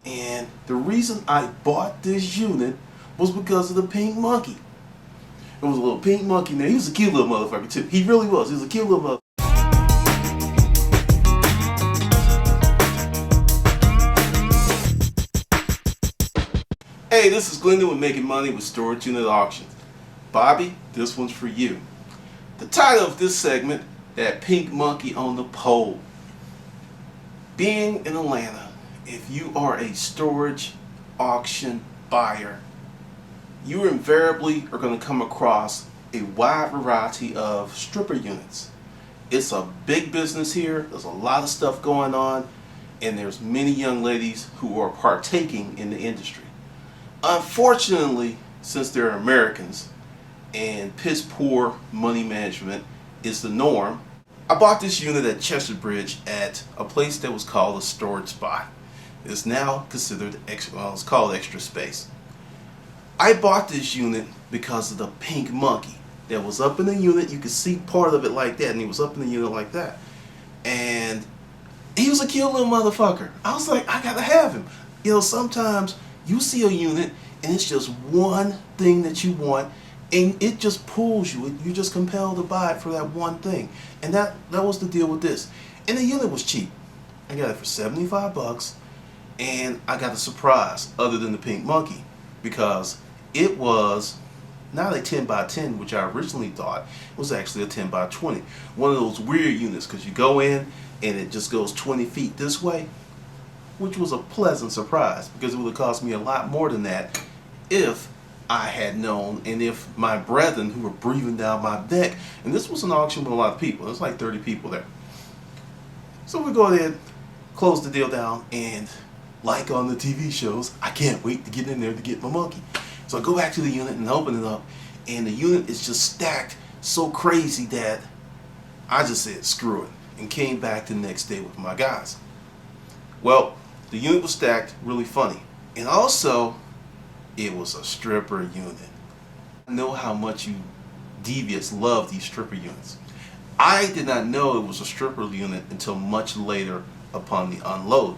And the reason I bought this unit was because of the pink monkey. It was a little pink monkey there. He was a cute little motherfucker too. He really was. He was a cute little motherfucker. Hey, this is Glendon with Making Money with Storage Unit Auctions. Bobby, this one's for you. The title of this segment, That Pink Monkey on the Pole. Being in Atlanta, if you are a storage auction buyer, you invariably are going to come across a wide variety of stripper units. It's a big business here. There's a lot of stuff going on, and there's many young ladies who are partaking in the industry. Unfortunately, since they're Americans and piss poor money management is the norm, I bought this unit at Chester Bridge at a place that was called a storage spot. It's now considered it's called Extra Space. I bought this unit because of the pink monkey that was up in the unit. You could see part of it like that, and he was up in the unit like that. And he was a cute little motherfucker. I was like, I gotta have him. You know, sometimes you see a unit and it's just one thing that you want, and it just pulls you. You're just compelled to buy it for that one thing. And that was the deal with this. And the unit was cheap. I got it for 75 bucks, and I got a surprise other than the pink monkey, because it was not a 10 by 10, which I originally thought. It was actually a 10 by 20. One of those weird units, because you go in and it just goes 20 feet this way, which was a pleasant surprise, because it would have cost me a lot more than that if I had known, and if my brethren who were breathing down my neck. And this was an auction with a lot of people. There's like 30 people there. So we go ahead, close the deal down, and like on the TV shows, I can't wait to get in there to get my monkey. So I go back to the unit and open it up, and the unit is just stacked so crazy that I just said screw it and came back the next day with my guys. Well, the unit was stacked really funny, and also it was a stripper unit. I know how much you deviants love these stripper units. I did not know it was a stripper unit until much later upon the unload.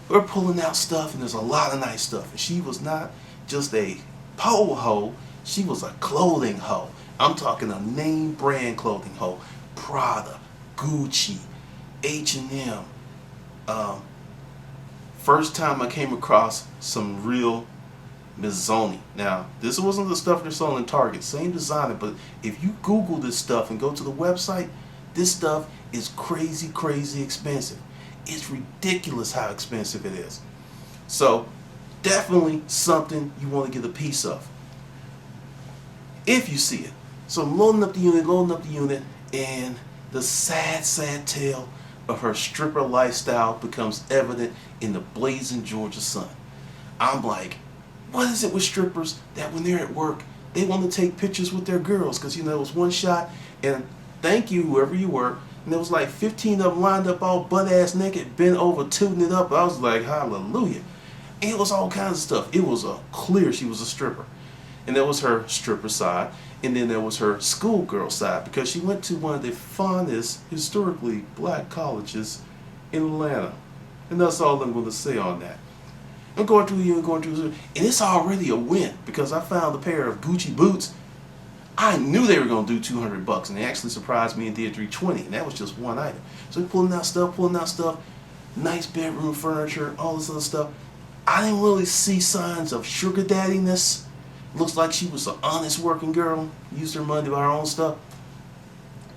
We're pulling out stuff, and there's a lot of nice stuff. And she was not just a pole hoe, she was a clothing hoe. I'm talking a name brand clothing hoe. Prada, Gucci, H&M. First time I came across some real Mizoni. Now, this wasn't the stuff they're selling in Target. Same designer, but if you Google this stuff and go to the website, this stuff is crazy, crazy expensive. It's ridiculous how expensive it is. So, definitely something you want to get a piece of if you see it. So I'm loading up the unit, and the sad, sad tale of her stripper lifestyle becomes evident in the blazing Georgia sun. I'm like, what is it with strippers that when they're at work, they want to take pictures with their girls? Because, you know, it was one shot, and thank you, whoever you were, and there was like 15 of them lined up all butt-ass naked, bent over, tooting it up. I was like, hallelujah. And it was all kinds of stuff. It was clear she was a stripper. And there was her stripper side, and then there was her schoolgirl side, because she went to one of the fondest historically black colleges in Atlanta. And that's all I'm going to say on that. I'm going through and it's already a win, because I found a pair of Gucci boots. I knew they were going to do 200 bucks, and they actually surprised me and did 320, and that was just one item. So we're pulling out stuff, nice bedroom furniture, all this other stuff. I didn't really see signs of sugar daddiness. Looks like she was an honest working girl, used her money to buy her own stuff.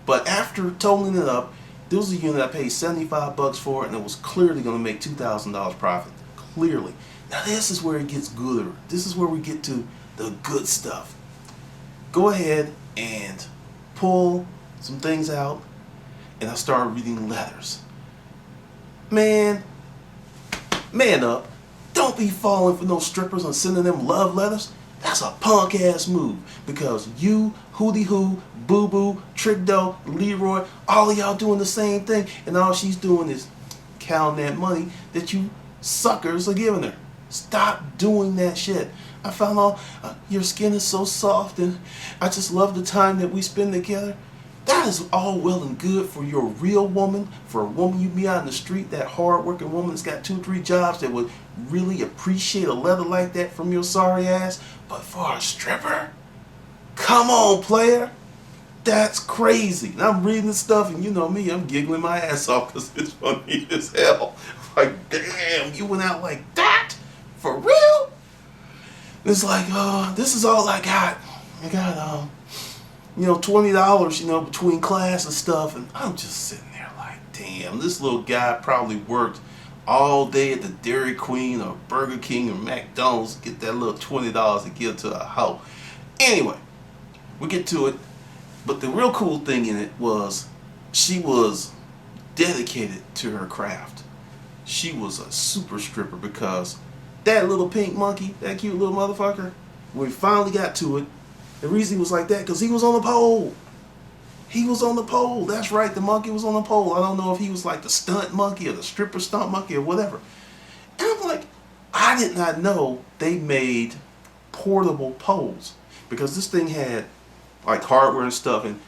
But after totaling it up, there was a unit I paid 75 bucks for, and it was clearly going to make $2,000 profit. Clearly. Now this is where it gets gooder. This is where we get to the good stuff. Go ahead and pull some things out, and I started reading letters. Man up. Don't be falling for no strippers and sending them love letters. That's a punk ass move, because you, Hootie Hoo, Boo Boo, Trick Doe, Leroy, all of y'all doing the same thing, and all she's doing is counting that money that you suckers are giving her. Stop doing that shit. I found out your skin is so soft, and I just love the time that we spend together. That is all well and good for your real woman, for a woman you meet out in the street, that hard-working woman that's got 2 or 3 jobs that would really appreciate a letter like that from your sorry ass. But for a stripper, come on, player. That's crazy. And I'm reading this stuff, and you know me, I'm giggling my ass off because it's funny as hell. Like, damn, you went out like that? For real? It's like, this is all I got. I got, $20, between class and stuff. And I'm just sitting there like, damn, this little guy probably worked all day at the Dairy Queen or Burger King or McDonald's to get that little $20 to give to a hoe. Anyway, we get to it. But the real cool thing in it was she was dedicated to her craft. She was a super stripper because that little pink monkey, that cute little motherfucker, when we finally got to it, the reason he was like that because he was on the pole. He was on the pole. That's right, the monkey was on the pole. I don't know if he was like the stunt monkey or the stripper stunt monkey or whatever. And I'm like, I did not know they made portable poles because this thing had like hardware and stuff. And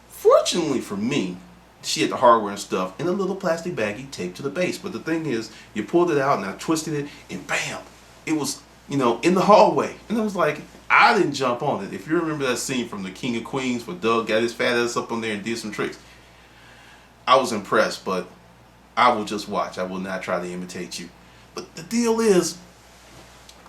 fortunately for me, she had the hardware and stuff in a little plastic baggie taped to the base. But the thing is, you pulled it out and I twisted it and bam, it was, in the hallway. And I was like, I didn't jump on it. If you remember that scene from The King of Queens where Doug got his fat ass up on there and did some tricks, I was impressed, but I will just watch. I will not try to imitate you. But the deal is,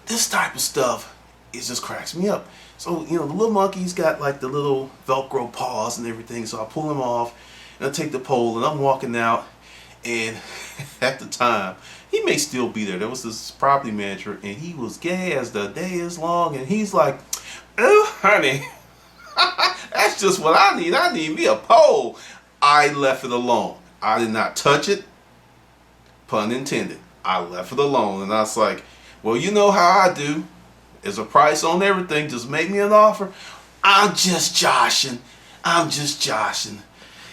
this type of stuff, it just cracks me up. So, the little monkey's got like the little Velcro paws and everything, so I pull him off and I take the pole and I'm walking out, and at the time, he may still be there. There was this property manager and he was gay as the day is long, and he's like, oh honey, that's just what I need. I need me a pole. I left it alone. I did not touch it. Pun intended. I left it alone, and I was like, well, you know how I do. There's a price on everything. Just make me an offer. I'm just joshing. I'm just joshing.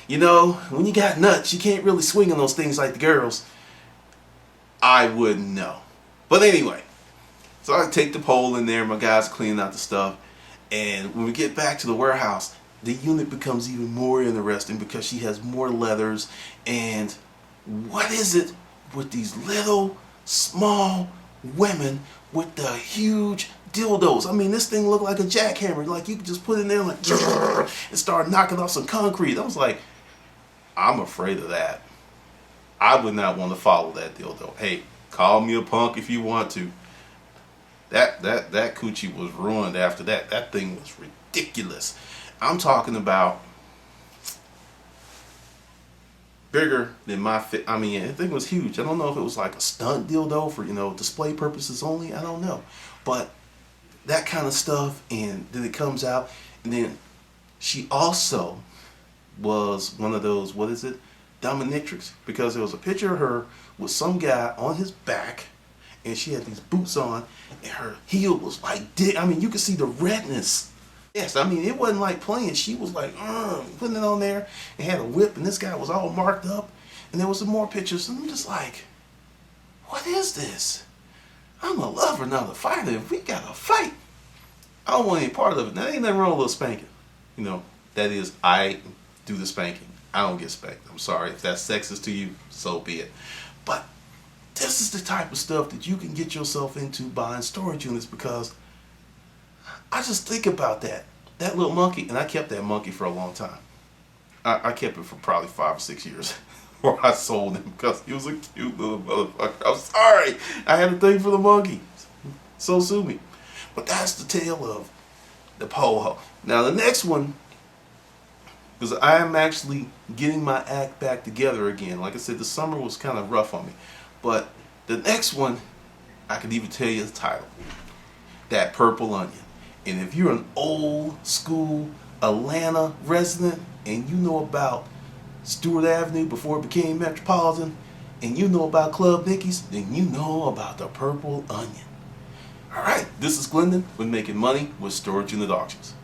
When you got nuts, you can't really swing on those things like the girls. I wouldn't know. But anyway, so I take the pole in there. My guys cleaning out the stuff. And when we get back to the warehouse, the unit becomes even more interesting because she has more leathers. And what is it with these little, small women with the huge dildos? I mean, this thing looked like a jackhammer. Like, you could just put it in there like and start knocking off some concrete. I was like, I'm afraid of that. I would not want to follow that dildo. Hey, call me a punk if you want to. That coochie was ruined after that. That thing was ridiculous. I'm talking about bigger than my fit. I mean, the thing was huge. I don't know if it was like a stunt dildo for, display purposes only. I don't know. But that kind of stuff, and then it comes out, and then she also was one of those, what is it, dominatrix, because there was a picture of her with some guy on his back, and she had these boots on, and her heel was like, I mean, you could see the redness. Yes, I mean, it wasn't like playing. She was like, putting it on there, and had a whip, and this guy was all marked up, and there was some more pictures, and I'm just like, what is this? I'm a lover, not a fighter. If we got to fight, I don't want any part of it. Now, ain't nothing wrong with a little spanking. That is, I do the spanking. I don't get spanked. I'm sorry. If that's sexist to you, so be it. But this is the type of stuff that you can get yourself into buying storage units, because I just think about that little monkey, and I kept that monkey for a long time. I kept it for probably 5 or 6 years before I sold him because he was a cute little motherfucker. I'm sorry. I had a thing for the monkey. So sue me. But that's the tale of the pole. Now the next one, because I am actually getting my act back together again. Like I said, the summer was kind of rough on me. But the next one, I could even tell you the title. That Purple Onion. And if you're an old school Atlanta resident and you know about Stewart Avenue before it became Metropolitan, and you know about Club Nicky's, then you know about the Purple Onion. Alright, this is Glendon with Making Money with Storage Unit Auctions.